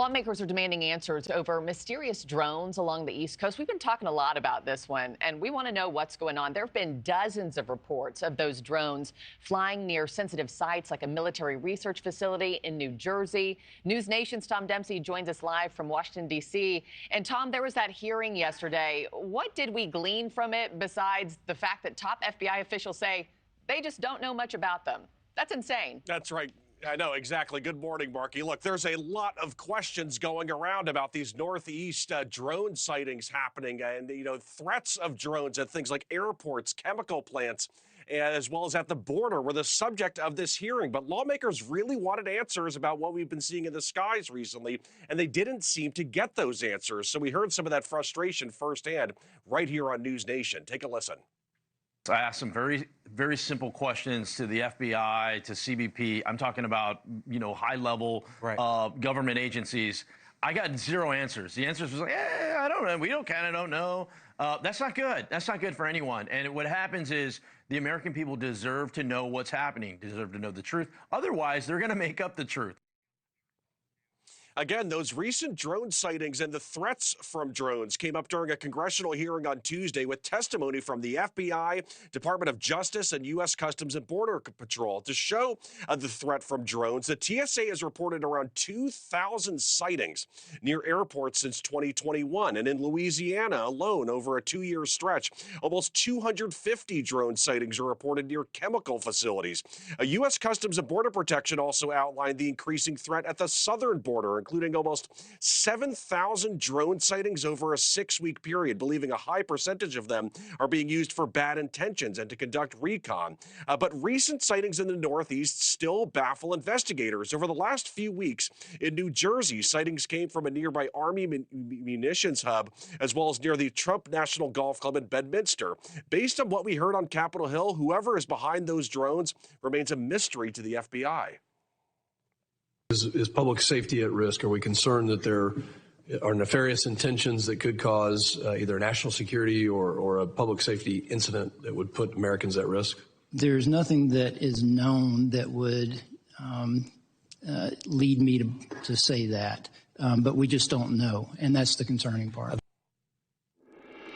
Lawmakers are demanding answers over mysterious drones along the East Coast. We've been talking a lot about this one, and we want to know what's going on. There have been dozens of reports of those drones flying near sensitive sites like a military research facility in New Jersey. NewsNation's Tom Dempsey joins us live from Washington, D.C. And Tom, there was that hearing yesterday. What did we glean from it besides the fact that top FBI officials say they just don't know much about them? That's insane. That's right. I know, exactly. Good morning, Markie. Look, there's a lot of questions going around about these Northeast drone sightings happening and, threats of drones at things like airports, chemical plants, as well as at the border were the subject of this hearing. But lawmakers really wanted answers about what we've been seeing in the skies recently, and they didn't seem to get those answers. So we heard some of that frustration firsthand right here on News Nation. Take a listen. I asked some very, very simple questions to the FBI, to CBP. I'm talking about, high-level government agencies. I got zero answers. The answers was like, I don't know. We kind of don't know. That's not good. That's not good for anyone. And what happens is the American people deserve to know what's happening, deserve to know the truth. Otherwise, they're going to make up the truth. Again, those recent drone sightings and the threats from drones came up during a congressional hearing on Tuesday with testimony from the FBI, Department of Justice, and U.S. Customs and Border Patrol. To show the threat from drones, the TSA has reported around 2,000 sightings near airports since 2021. And in Louisiana alone, over a 2-year stretch, almost 250 drone sightings are reported near chemical facilities. U.S. Customs and Border Protection also outlined the increasing threat at the southern border, including almost 7,000 drone sightings over a 6-week period, believing a high percentage of them are being used for bad intentions and to conduct recon. But recent sightings in the Northeast still baffle investigators. Over the last few weeks in New Jersey, sightings came from a nearby Army munitions hub, as well as near the Trump National Golf Club in Bedminster. Based on what we heard on Capitol Hill, whoever is behind those drones remains a mystery to the FBI. Is public safety at risk? Are we concerned that there are nefarious intentions that could cause either national security or a public safety incident that would put Americans at risk? There's nothing that is known that would lead me to say that, but we just don't know, and that's the concerning part.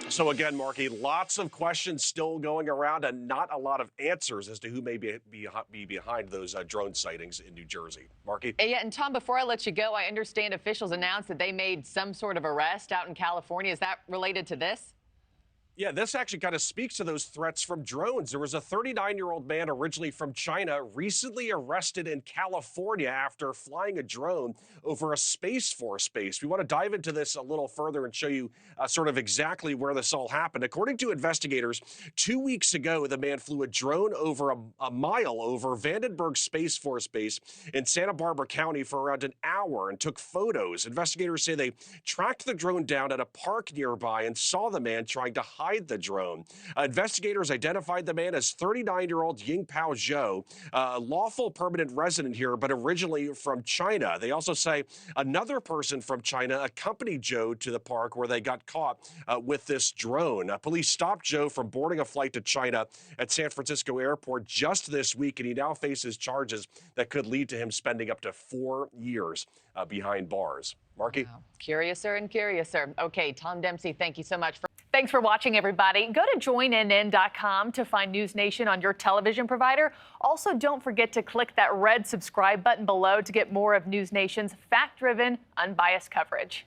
So again, Markie, lots of questions still going around and not a lot of answers as to who may be behind those drone sightings in New Jersey. Markie? Yeah, and Tom, before I let you go, I understand officials announced that they made some sort of arrest out in California. Is that related to this? Yeah, this actually kind of speaks to those threats from drones. There was a 39-year-old man originally from China recently arrested in California after flying a drone over a Space Force base. We want to dive into this a little further and show you sort of exactly where this all happened. According to investigators, 2 weeks ago, the man flew a drone over a mile over Vandenberg Space Force Base in Santa Barbara County for around an hour and took photos. Investigators say they tracked the drone down at a park nearby and saw the man trying to hide the drone. Investigators identified the man as 39-year-old Yingpao Zhou, a lawful permanent resident here, but originally from China. They also say another person from China accompanied Zhou to the park where they got caught with this drone. Police stopped Zhou from boarding a flight to China at San Francisco Airport just this week, and he now faces charges that could lead to him spending up to 4 years behind bars. Markie? Wow. Curiouser and curiouser. Okay, Tom Dempsey, thank you so much. Thanks for watching, everybody. Go to joinnn.com to find News Nation on your television provider. Also, don't forget to click that red subscribe button below to get more of News Nation's fact-driven, unbiased coverage.